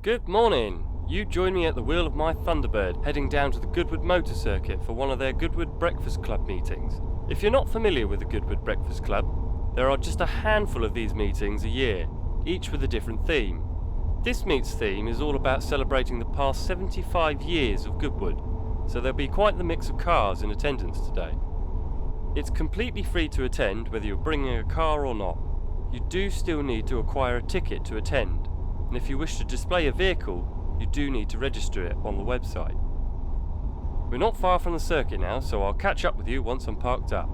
Good morning! You join me at the wheel of my Thunderbird, heading down to the Goodwood Motor Circuit for one of their Goodwood Breakfast Club meetings. If you're not familiar with the Goodwood Breakfast Club, there are just a handful of these meetings a year, each with a different theme. This meet's theme is all about celebrating the past 75 years of Goodwood, so there'll be quite the mix of cars in attendance today. It's completely free to attend whether you're bringing a car or not. You do still need to acquire a ticket to attend, and if you wish to display a vehicle, you do need to register it on the website. We're not far from the circuit now, so I'll catch up with you once I'm parked up.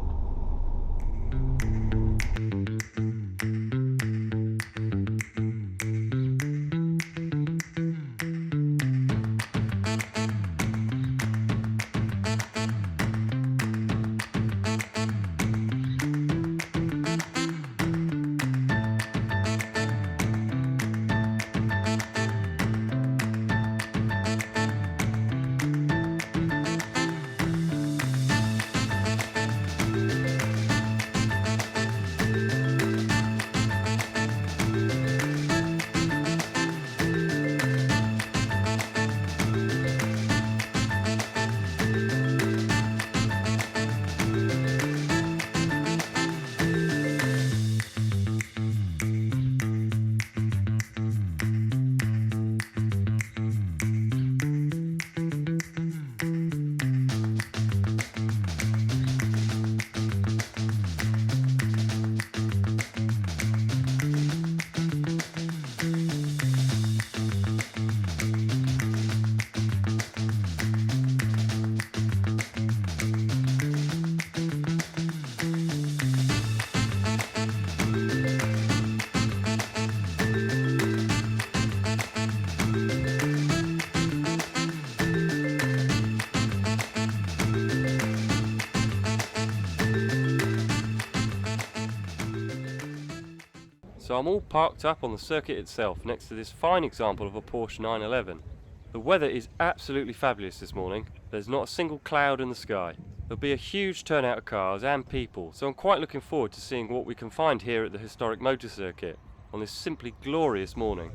So I'm all parked up on the circuit itself next to this fine example of a Porsche 911. The weather is absolutely fabulous this morning. There's not a single cloud in the sky. There'll be a huge turnout of cars and people, so I'm quite looking forward to seeing what we can find here at the historic motor circuit on this simply glorious morning.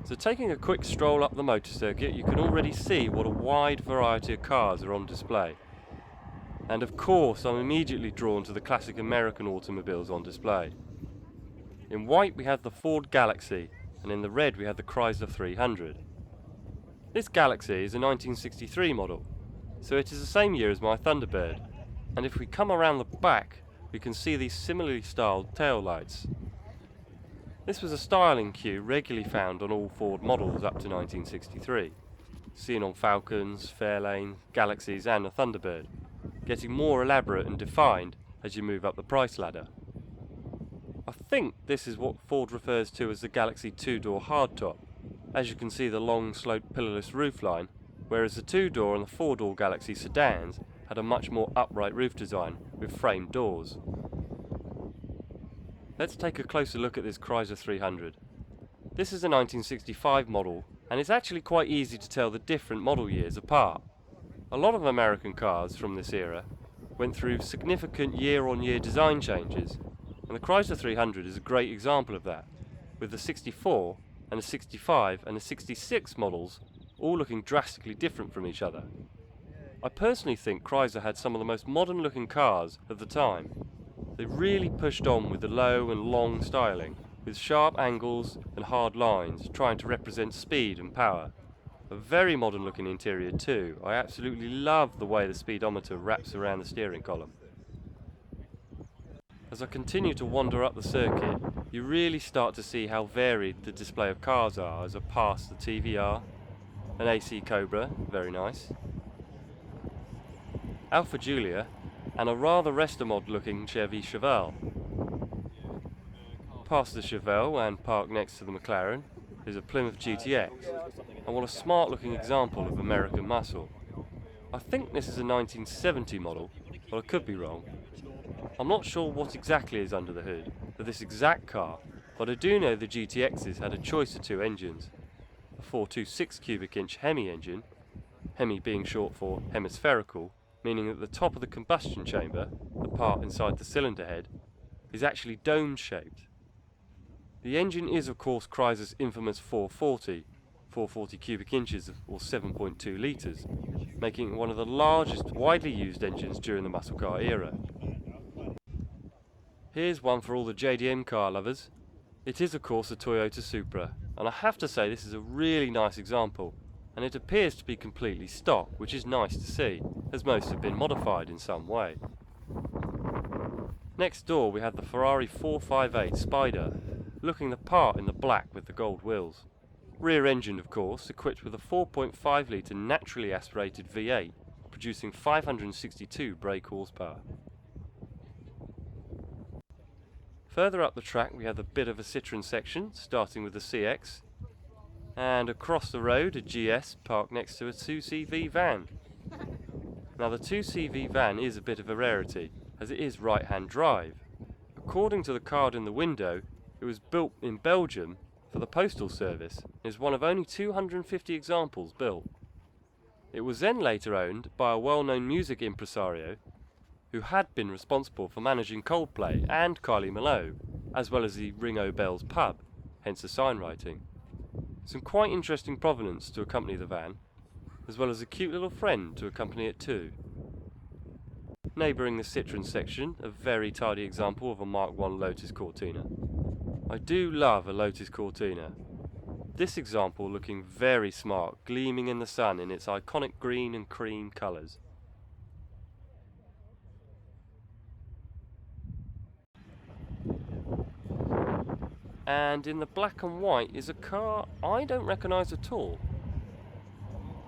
So taking a quick stroll up the motor circuit, you can already see what a wide variety of cars are on display. And of course I'm immediately drawn to the classic American automobiles on display. In white we have the Ford Galaxy, and in the red we have the Chrysler 300. This Galaxy is a 1963 model, so it is the same year as my Thunderbird, and if we come around the back we can see these similarly styled tail lights. This was a styling cue regularly found on all Ford models up to 1963, seen on Falcons, Fairlane, Galaxies and the Thunderbird, getting more elaborate and defined as you move up the price ladder. I think this is what Ford refers to as the Galaxy two-door hardtop, as you can see the long sloped pillarless roofline, whereas the two-door and the four-door Galaxy sedans had a much more upright roof design with framed doors. Let's take a closer look at this Chrysler 300. This is a 1965 model, and it's actually quite easy to tell the different model years apart. A lot of American cars from this era went through significant year-on-year design changes, and the Chrysler 300 is a great example of that, with the 64 and the 65 and the 66 models all looking drastically different from each other. I personally think Chrysler had some of the most modern looking cars of the time. They really pushed on with the low and long styling, with sharp angles and hard lines, trying to represent speed and power. A very modern looking interior too. I absolutely love the way the speedometer wraps around the steering column. As I continue to wander up the circuit, you really start to see how varied the display of cars are as I pass the TVR, an AC Cobra, very nice, Alfa Giulia, and a rather Restomod looking Chevy Chevelle. Past the Chevelle and parked next to the McLaren is a Plymouth GTX, and what a smart looking example of American muscle. I think this is a 1970 model, but I could be wrong. I'm not sure what exactly is under the hood of this exact car, but I do know the GTXs had a choice of two engines. A 426 cubic inch Hemi engine, Hemi being short for hemispherical, meaning that the top of the combustion chamber, the part inside the cylinder head, is actually dome-shaped. The engine is of course Chrysler's infamous 440 cubic inches or 7.2 litres, making it one of the largest widely used engines during the muscle car era. Here's one for all the JDM car lovers. It is of course a Toyota Supra, and I have to say this is a really nice example, and it appears to be completely stock, which is nice to see, as most have been modified in some way. Next door we have the Ferrari 458 Spider, looking the part in the black with the gold wheels. Rear engine of course, equipped with a 4.5 litre naturally aspirated V8, producing 562 brake horsepower. Further up the track we have a bit of a Citroën section, starting with the CX, and across the road a GS parked next to a 2CV van. Now the 2CV van is a bit of a rarity, as it is right-hand drive. According to the card in the window, it was built in Belgium for the postal service and is one of only 250 examples built. It was then later owned by a well-known music impresario who had been responsible for managing Coldplay and Kylie Minogue, as well as the Ringo Bell's pub, hence the sign writing. Some quite interesting provenance to accompany the van, as well as a cute little friend to accompany it too. Neighbouring the Citroën section, a very tidy example of a Mark I Lotus Cortina. I do love a Lotus Cortina. This example looking very smart, gleaming in the sun in its iconic green and cream colours. And in the black and white is a car I don't recognise at all.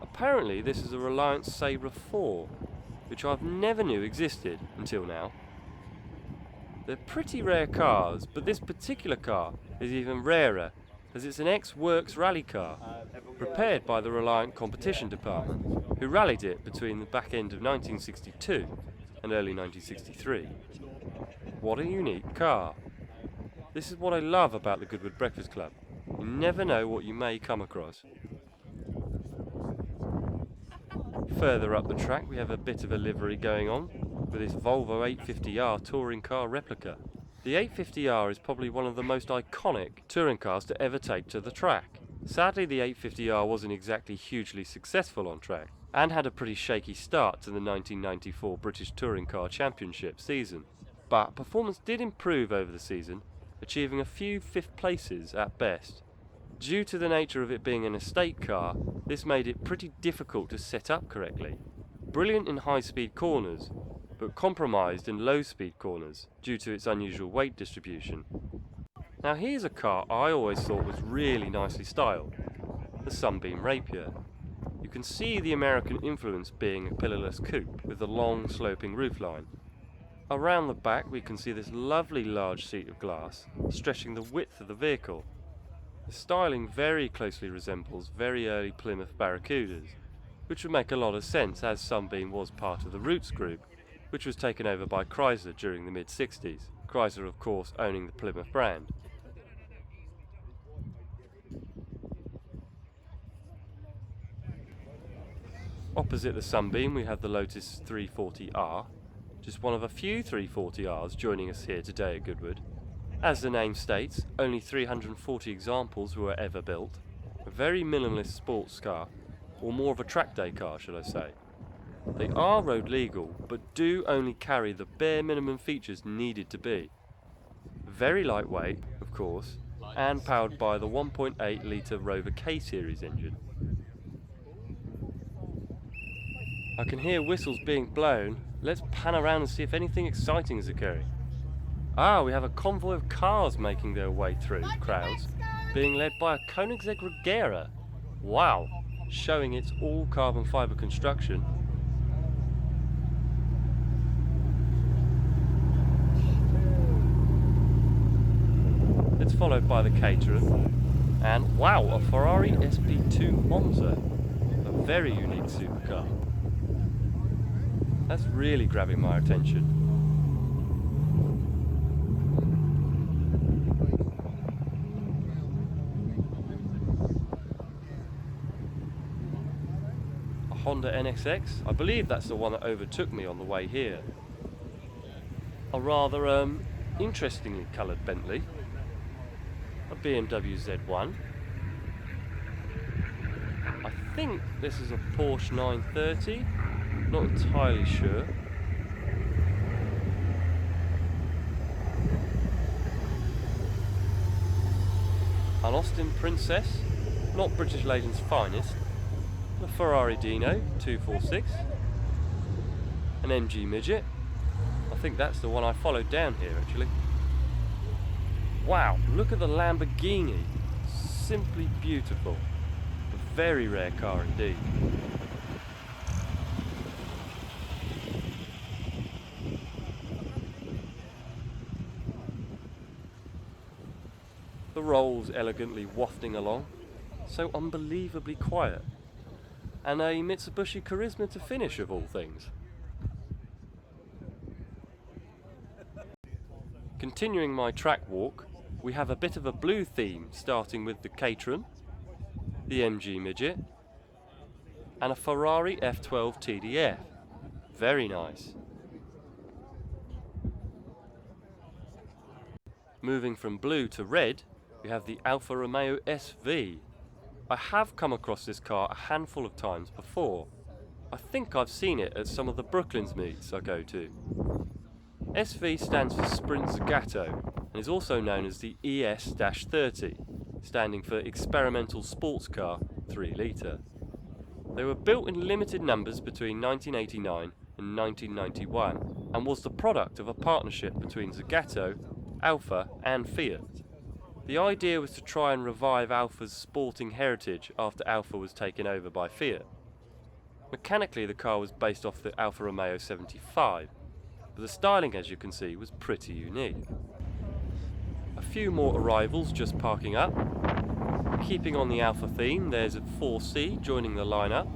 Apparently this is a Reliance Sabre 4, which I've never knew existed until now. They're pretty rare cars, but this particular car is even rarer, as it's an ex-works rally car, prepared by the Reliant Competition Department, who rallied it between the back end of 1962 and early 1963. What a unique car! This is what I love about the Goodwood Breakfast Club. You never know what you may come across. Further up the track we have a bit of a livery going on with this Volvo 850R touring car replica. The 850R is probably one of the most iconic touring cars to ever take to the track. Sadly the 850R wasn't exactly hugely successful on track and had a pretty shaky start to the 1994 British Touring Car Championship season. But performance did improve over the season, achieving a few fifth places at best. Due to the nature of it being an estate car, this made it pretty difficult to set up correctly. Brilliant in high-speed corners, but compromised in low-speed corners due to its unusual weight distribution. Now here's a car I always thought was really nicely styled, the Sunbeam Rapier. You can see the American influence being a pillarless coupe with a long sloping roofline. Around the back we can see this lovely large seat of glass stretching the width of the vehicle. The styling very closely resembles very early Plymouth Barracudas, which would make a lot of sense as Sunbeam was part of the Roots group, which was taken over by Chrysler during the mid-60s, Chrysler of course owning the Plymouth brand. Opposite the Sunbeam we have the Lotus 340R, just one of a few 340Rs joining us here today at Goodwood. As the name states, only 340 examples were ever built. A very minimalist sports car, or more of a track day car should I say. They are road legal, but do only carry the bare minimum features needed to be. Very lightweight, of course, and powered by the 1.8 litre Rover K series engine. I can hear whistles being blown. Let's pan around and see if anything exciting is occurring. Ah, we have a convoy of cars making their way through the crowds, being led by a Koenigsegg Regera. Wow, showing its all carbon fibre construction. It's followed by the Caterham, and wow, a Ferrari SP2 Monza, a very unique supercar. That's really grabbing my attention. A Honda NSX. I believe that's the one that overtook me on the way here. A rather interestingly coloured Bentley. A BMW Z1. I think this is a Porsche 930. Not entirely sure. An Austin Princess, not British Leyland's finest. A Ferrari Dino 246. An MG Midget. I think that's the one I followed down here actually. Wow, look at the Lamborghini. Simply beautiful. A very rare car indeed. The Rolls elegantly wafting along, so unbelievably quiet. And a Mitsubishi Charisma to finish of all things. Continuing my track walk, we have a bit of a blue theme, starting with the Caterham, the MG Midget, and a Ferrari F12 TDF. Very nice. Moving from blue to red, we have the Alfa Romeo SV. I have come across this car a handful of times before. I think I've seen it at some of the Brooklands meets I go to. SV stands for Sprint Zagato and is also known as the ES-30, standing for Experimental Sports Car 3 litre. They were built in limited numbers between 1989 and 1991 and was the product of a partnership between Zagato, Alfa and Fiat. The idea was to try and revive Alfa's sporting heritage after Alfa was taken over by Fiat. Mechanically, the car was based off the Alfa Romeo 75, but the styling, as you can see, was pretty unique. A few more arrivals just parking up. Keeping on the Alfa theme, there's a 4C joining the lineup.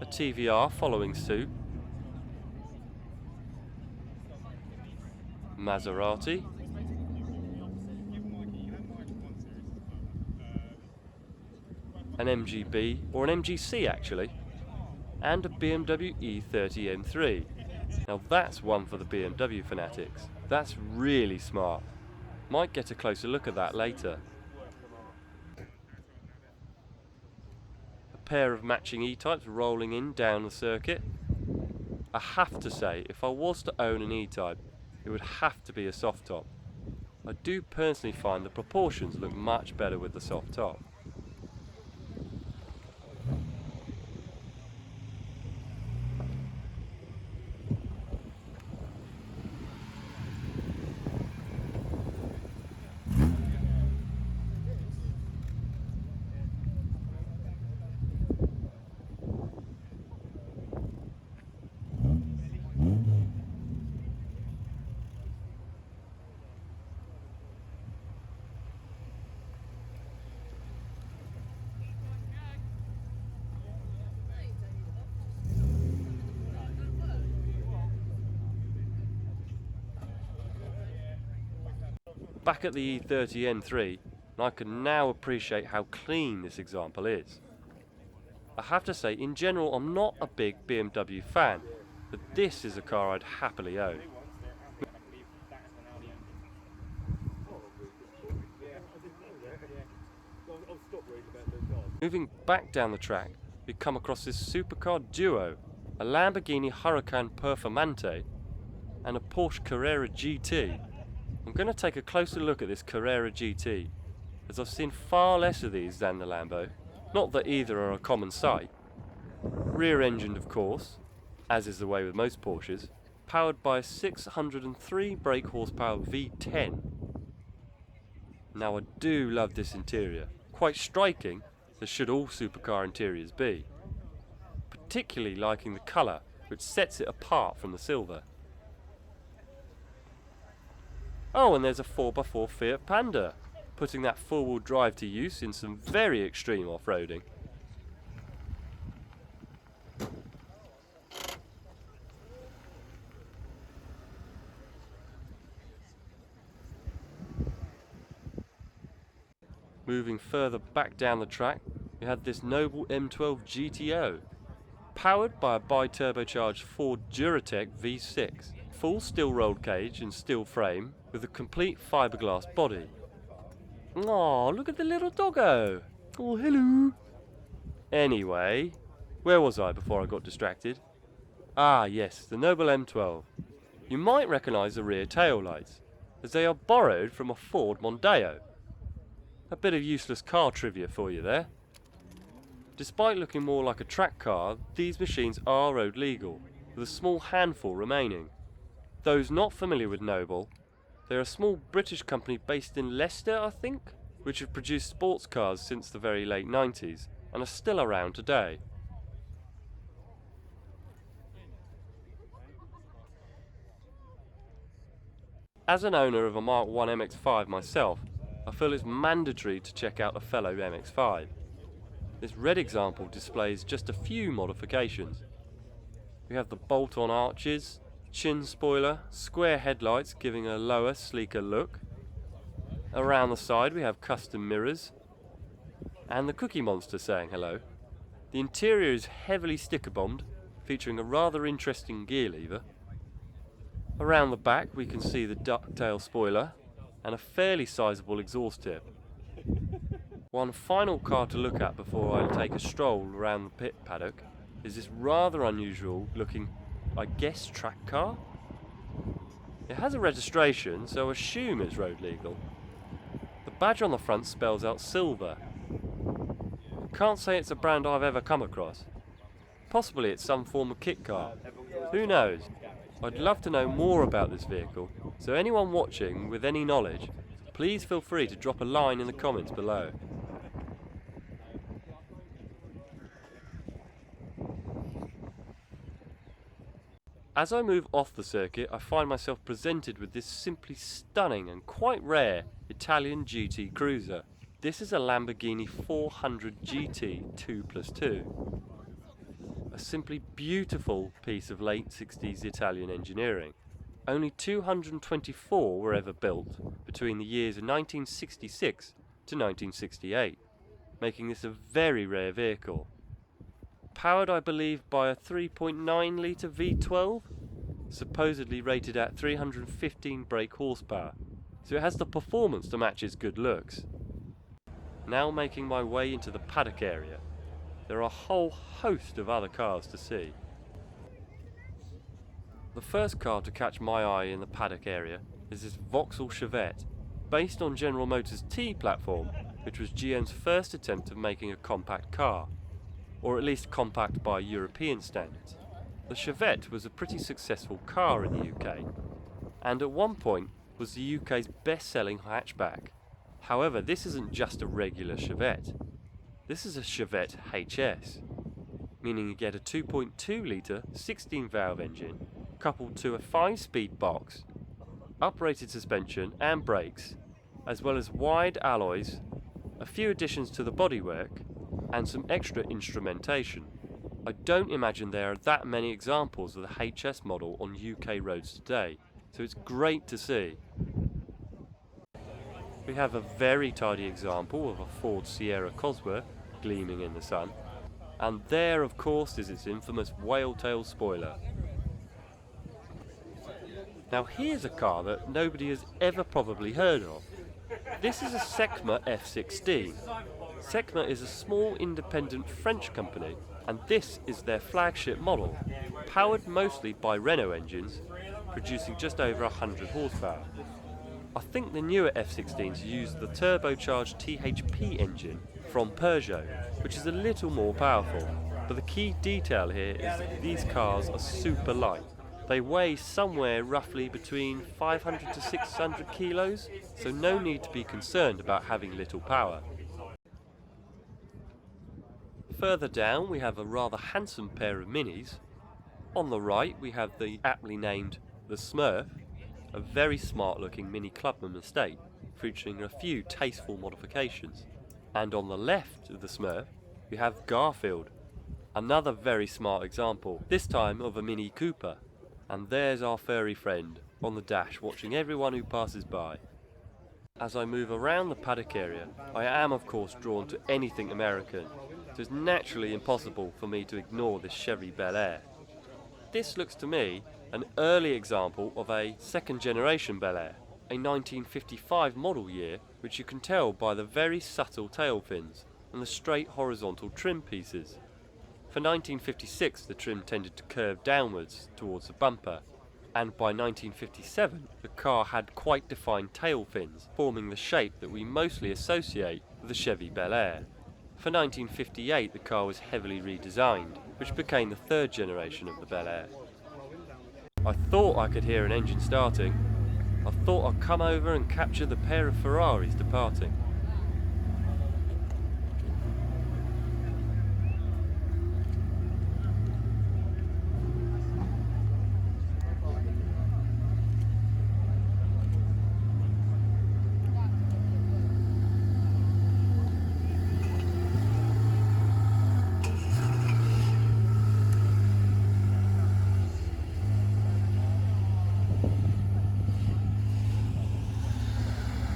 A TVR following suit. Maserati. An MGB, or an MGC actually, and a BMW E30 M3. Now that's one for the BMW fanatics. That's really smart. Might get a closer look at that later. A pair of matching E-types rolling in down the circuit. I have to say, if I was to own an E-type, it would have to be a soft top. I do personally find the proportions look much better with the soft top. Back at the E30 M3, and I can now appreciate how clean this example is. I have to say, in general, I'm not a big BMW fan, but this is a car I'd happily own. Moving back down the track, we come across this supercar duo, a Lamborghini Huracan Performante and a Porsche Carrera GT. I'm going to take a closer look at this Carrera GT, as I've seen far less of these than the Lambo. Not that either are a common sight. Rear-engined, of course, as is the way with most Porsches, powered by a 603 brake horsepower V10. Now I do love this interior, quite striking, as should all supercar interiors be. Particularly liking the colour, which sets it apart from the silver. Oh, and there's a 4x4 Fiat Panda, putting that four-wheel drive to use in some very extreme off-roading. Moving further back down the track, we had this noble M12 GTO, powered by a bi-turbocharged Ford Duratec V6, full steel rolled cage and steel frame with a complete fiberglass body. Aw, look at the little doggo! Oh, hello! Anyway, where was I before I got distracted? Ah, yes, the noble M12. You might recognise the rear tail lights, as they are borrowed from a Ford Mondeo. A bit of useless car trivia for you there. Despite looking more like a track car, these machines are road legal, with a small handful remaining. Those not familiar with Noble, they're a small British company based in Leicester, I think, which have produced sports cars since the very late 90s and are still around today. As an owner of a Mark 1 MX-5 myself, I feel it's mandatory to check out a fellow MX-5. This red example displays just a few modifications. We have the bolt-on arches, chin spoiler, square headlights giving a lower, sleeker look. Around the side we have custom mirrors, and the Cookie Monster saying hello. The interior is heavily sticker bombed, featuring a rather interesting gear lever. Around the back we can see the ducktail spoiler and a fairly sizable exhaust tip. One final car to look at before I take a stroll around the pit paddock is this rather unusual looking, I guess, track car? It has a registration, so I assume it's road legal. The badge on the front spells out silver. Can't say it's a brand I've ever come across. Possibly it's some form of kit car. Who knows? I'd love to know more about this vehicle, so anyone watching with any knowledge, please feel free to drop a line in the comments below. As I move off the circuit, I find myself presented with this simply stunning and quite rare Italian GT cruiser. This is a Lamborghini 400 GT 2+2. A simply beautiful piece of late 60s Italian engineering. Only 224 were ever built between the years of 1966 to 1968, making this a very rare vehicle. Powered, I believe, by a 3.9 litre V12, supposedly rated at 315 brake horsepower, so it has the performance to match its good looks. Now making my way into the paddock area, there are a whole host of other cars to see. The first car to catch my eye in the paddock area is this Vauxhall Chevette, based on General Motors' T platform, which was GM's first attempt at making a compact car, or at least compact by European standards. The Chevette was a pretty successful car in the UK, and at one point was the UK's best-selling hatchback. However, this isn't just a regular Chevette. This is a Chevette HS, meaning you get a 2.2 litre 16-valve engine coupled to a 5-speed box, uprated suspension and brakes, as well as wide alloys, a few additions to the bodywork, and some extra instrumentation. I don't imagine there are that many examples of the HS model on UK roads today, so it's great to see. We have a very tidy example of a Ford Sierra Cosworth gleaming in the sun, and there of course is its infamous whale tail spoiler. Now here's a car that nobody has ever probably heard of. This is a Secma F16. Secma is a small independent French company, and this is their flagship model, powered mostly by Renault engines, producing just over 100 horsepower. I think the newer F16s use the turbocharged THP engine from Peugeot, which is a little more powerful, but the key detail here is that these cars are super light. They weigh somewhere roughly between 500 to 600 kilos, so no need to be concerned about having little power. Further down we have a rather handsome pair of Minis. On the right we have the aptly named the Smurf, a very smart looking Mini Clubman estate featuring a few tasteful modifications. And on the left of the Smurf we have Garfield, another very smart example, this time of a Mini Cooper. And there's our furry friend on the dash watching everyone who passes by. As I move around the paddock area, I am of course drawn to anything American, so it's naturally impossible for me to ignore this Chevy Bel Air. This looks to me an early example of a second generation Bel Air, a 1955 model year, which you can tell by the very subtle tail fins and the straight horizontal trim pieces. For 1956 the trim tended to curve downwards towards the bumper, and by 1957 the car had quite defined tail fins, forming the shape that we mostly associate with the Chevy Bel Air. For 1958 the car was heavily redesigned, which became the third generation of the Bel Air. I thought I could hear an engine starting. I thought I'd come over and capture the pair of Ferraris departing.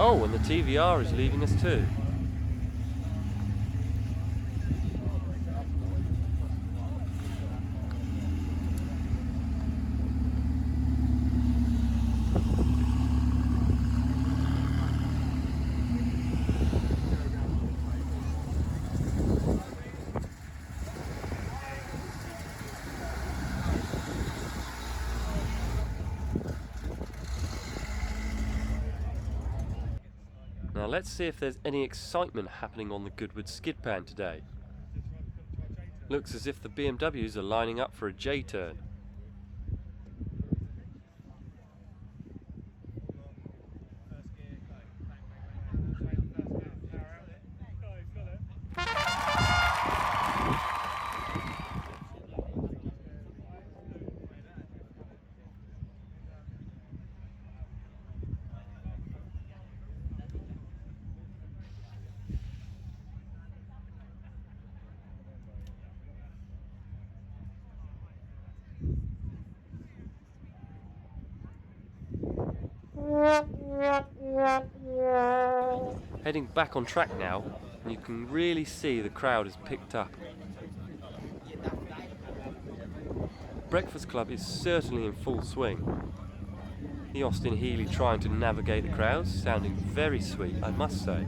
Oh, and the TVR is leaving us too. Now let's see if there's any excitement happening on the Goodwood skid pan today. Looks as if the BMWs are lining up for a J-turn. Heading back on track now, and you can really see the crowd has picked up. Breakfast Club is certainly in full swing. The Austin Healey trying to navigate the crowds, sounding very sweet, I must say.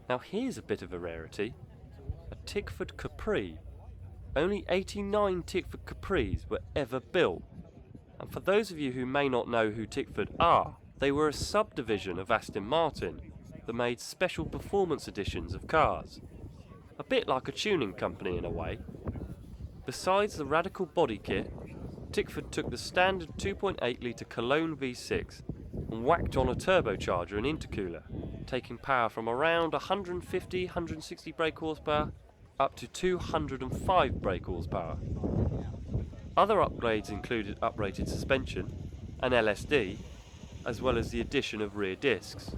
Now here's a bit of a rarity, a Tickford Capri. Only 89 Tickford Capris were ever built. And for those of you who may not know who Tickford are, they were a subdivision of Aston Martin that made special performance editions of cars. A bit like a tuning company in a way. Besides the radical body kit, Tickford took the standard 2.8 litre Cologne V6 and whacked on a turbocharger and intercooler, taking power from around 150-160 brake horsepower up to 205 brake horsepower. Other upgrades included uprated suspension, an LSD, as well as the addition of rear discs.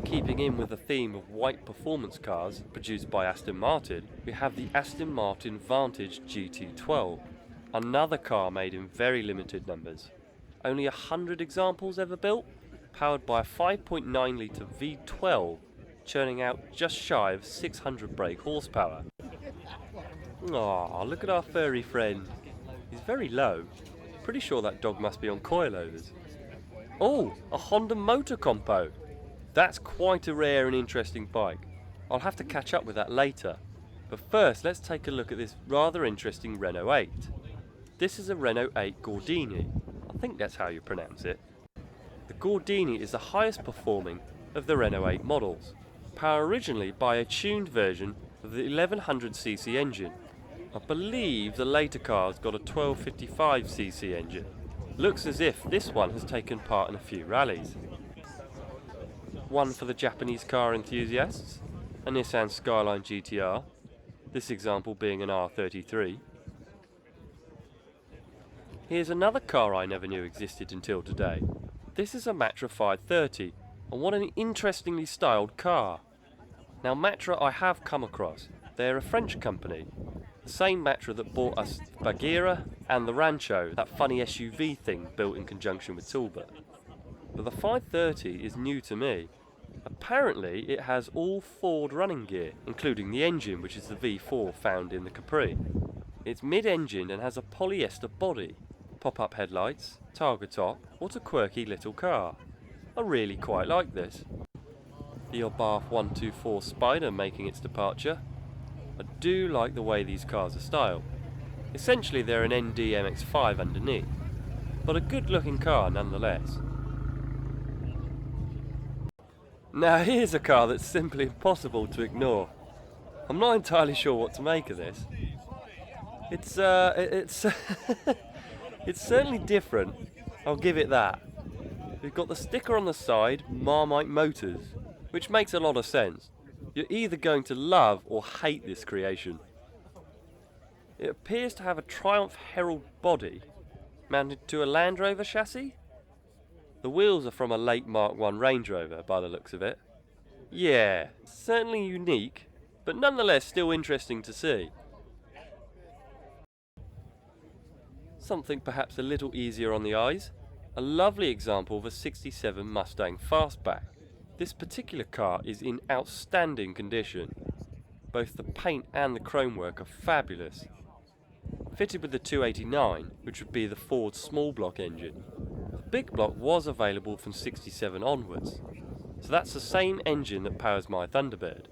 Keeping in with the theme of white performance cars produced by Aston Martin, we have the Aston Martin Vantage GT12, another car made in very limited numbers. Only 100 examples ever built, powered by a 5.9 litre V12, churning out just shy of 600 brake horsepower. Aw, look at our furry friend. He's very low. Pretty sure that dog must be on coilovers. Oh, a Honda Motor Compo. That's quite a rare and interesting bike. I'll have to catch up with that later. But first, let's take a look at this rather interesting Renault 8. This is a Renault 8 Gordini. I think that's how you pronounce it. The Gordini is the highest performing of the Renault 8 models, powered originally by a tuned version of the 1100cc engine. I believe the later cars got a 1255cc engine. Looks as if this one has taken part in a few rallies. One for the Japanese car enthusiasts, a Nissan Skyline GTR, this example being an R33. Here's another car I never knew existed until today. This is a Matra 530, And what an interestingly styled car. Now Matra I have come across. They're a French company. The same Matra that bought us the Bagheera and the Rancho, that funny SUV thing built in conjunction with Talbot. But the 530 is new to me. Apparently it has all Ford running gear, including the engine, which is the V4 found in the Capri. It's mid-engine and has a polyester body, pop-up headlights, targa top. What a quirky little car. I really quite like this. The Abarth 124 Spider making its departure. I do like the way these cars are styled. Essentially they're an ND MX-5 underneath, but a good looking car nonetheless. Now here's a car that's simply impossible to ignore. I'm not entirely sure what to make of this. It's it's certainly different, I'll give it that. We've got the sticker on the side, Marmite Motors, which makes a lot of sense. You're either going to love or hate this creation. It appears to have a Triumph Herald body mounted to a Land Rover chassis. The wheels are from a late Mark I Range Rover by the looks of it. Yeah, certainly unique, but nonetheless still interesting to see. Something perhaps a little easier on the eyes, a lovely example of a 67 Mustang Fastback. This particular car is in outstanding condition. Both the paint and the chromework are fabulous. Fitted with the 289, which would be the Ford small block engine. The big block was available from 67 onwards, so that's the same engine that powers my Thunderbird.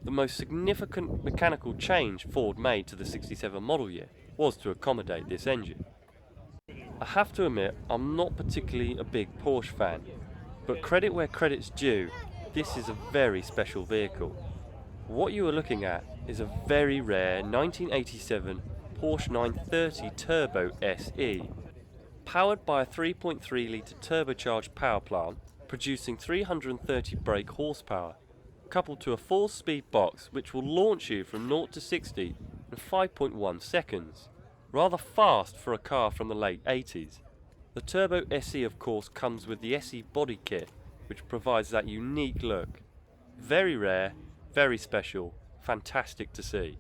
The most significant mechanical change Ford made to the 67 model year was to accommodate this engine. I have to admit, I'm not particularly a big Porsche fan, but credit where credit's due, this is a very special vehicle. What you are looking at is a very rare 1987 Porsche 930 Turbo SE, powered by a 3.3 litre turbocharged power plant, producing 330 brake horsepower, coupled to a 4-speed box which will launch you from 0 to 60 in 5.1 seconds. Rather fast for a car from the late 80s. The Turbo SE of course comes with the SE body kit, which provides that unique look. Very rare, very special, fantastic to see.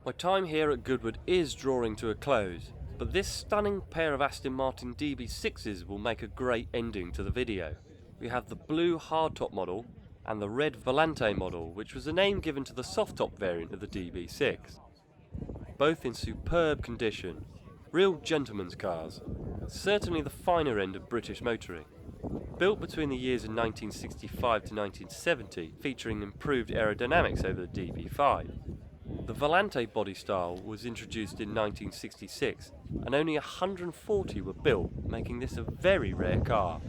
My time here at Goodwood is drawing to a close, but this stunning pair of Aston Martin DB6s will make a great ending to the video. We have the blue hardtop model and the red Volante model, which was the name given to the soft top variant of the DB6. Both in superb condition, real gentlemen's cars, certainly the finer end of British motoring. Built between the years of 1965 to 1970, featuring improved aerodynamics over the DB5. The Volante body style was introduced in 1966 and only 140 were built, making this a very rare car.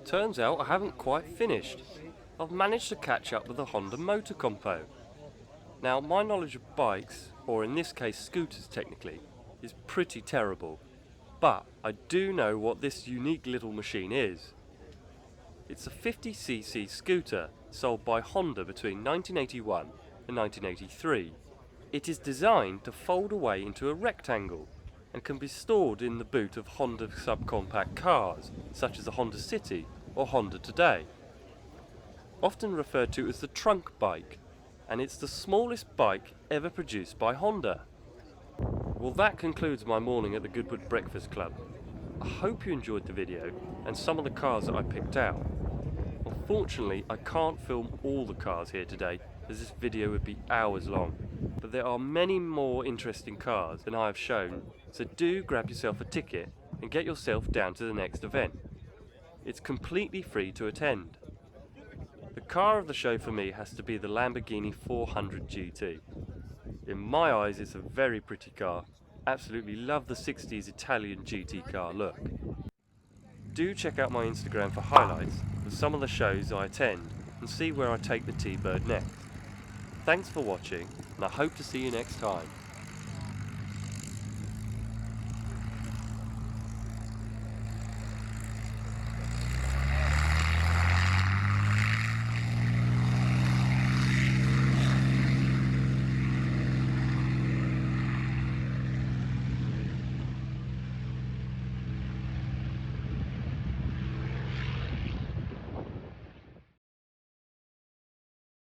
Turns out I haven't quite finished. I've managed to catch up with the Honda Motor Compo. Now my knowledge of bikes, or in this case scooters technically, is pretty terrible, but I do know what this unique little machine is. It's a 50cc scooter sold by Honda between 1981 and 1983. It is designed to fold away into a rectangle and can be stored in the boot of Honda subcompact cars such as the Honda City or Honda Today. Often referred to as the trunk bike, and it's the smallest bike ever produced by Honda. Well, that concludes my morning at the Goodwood Breakfast Club. I hope you enjoyed the video and some of the cars that I picked out. Unfortunately, I can't film all the cars here today, as this video would be hours long, but there are many more interesting cars than I have shown, so do grab yourself a ticket and get yourself down to the next event. It's completely free to attend. The car of the show for me has to be the Lamborghini 400 GT. In my eyes, it's a very pretty car. Absolutely love the 60s Italian GT car look. Do check out my Instagram for highlights of some of the shows I attend and see where I take the T-Bird next. Thanks for watching, and I hope to see you next time.